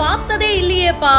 பார்த்ததே இல்லையேப்பா.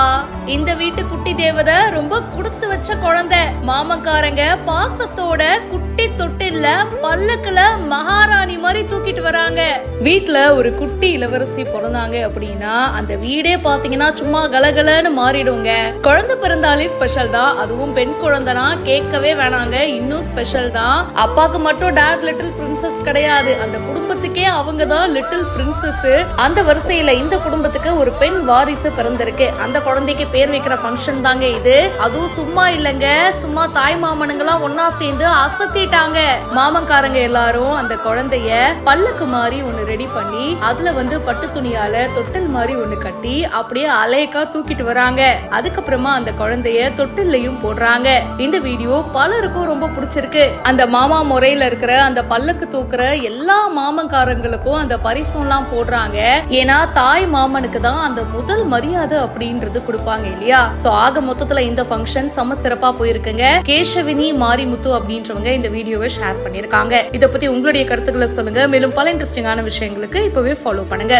இந்த வீட்டு குட்டி தேவதை ரொம்ப கொடுத்து வச்ச குழந்தை. மாமக்காரங்க பாசத்தோட குட்டி தொட்டில்ல பல்லக்குல மகாராணி மாதிரி தூக்கிட்டு வராங்க. வீட்டுல ஒரு குட்டி இளவரசி பிறந்தாங்க அப்படின்னா அந்த வீடே பாத்தீங்கன்னா சும்மா கலகலன்னு மாறிடுங்க. குழந்தை பிறந்தாலே ஸ்பெஷல் தான், அதுவும் பெண் குழந்தைனா கேட்கவே வேணாங்க, இன்னும் ஸ்பெஷல் தான். அப்பாக்கு மட்டும் டாட் லிட்டில் பிரின்சஸ் கிடையாது, அந்த குடும்பத்துக்கே அவங்க தான் லிட்டில் பிரின்சஸ். அந்த வரிசையில இந்த குடும்பத்துக்கு ஒரு பெண் வாரிசு பிறந்திருக்கு. அந்த குழந்தைக்கு பேர் வைக்கிற ஃபங்க்ஷன் தாங்க இது. அதுவும் சும்மா இல்லங்க, சும்மா தாய் மாமனுங்கெல்லாம் ஒன்னா சேர்ந்து அசத்திட்டாங்க. மாமன்காரங்க எல்லாரும் அந்த குழந்தைய பல்லக்கு மாதிரி ஒண்ணு ரெடி பண்ணி அதுல பட்டு துணியால தொட்டில் மாதிரி ஒண்ணு கட்டி அப்படியே அலைக்கா தூக்கிட்டு வராங்க. அதுக்கப்புறமா அந்த குழந்தைய தொட்டிலையும் போடுறாங்க. இந்த வீடியோ பலருக்கும் ரொம்ப பிடிச்சிருக்கு. அந்த மாமா முறையில இருக்கிற அந்த பல்லக்கு தூக்குற எல்லா மாமன்காரங்களுக்கும் அந்த பரிசும் எல்லாம் போடுறாங்க. ஏன்னா தாய் மாமனுக்கு தான் அந்த முதல் மரியாதை அப்படின்றது கொடுப்பாங்க இல்லையா. சோ ஆக மொத்தத்துல இந்த ஃபங்க்ஷன் செம சிறப்பா போயிருக்குங்க. கேசவினி மாரிமுத்து அப்படின்றவங்க இந்த வீடியோவை ஷேர் பண்ணிருக்காங்க. இத பத்தி உங்களுடைய கருத்துக்களை சொல்லுங்க. மேலும் பல இன்ட்ரெஸ்டிங்கான விஷயங்களுக்கு இப்பவே ஃபாலோ பண்ணுங்க.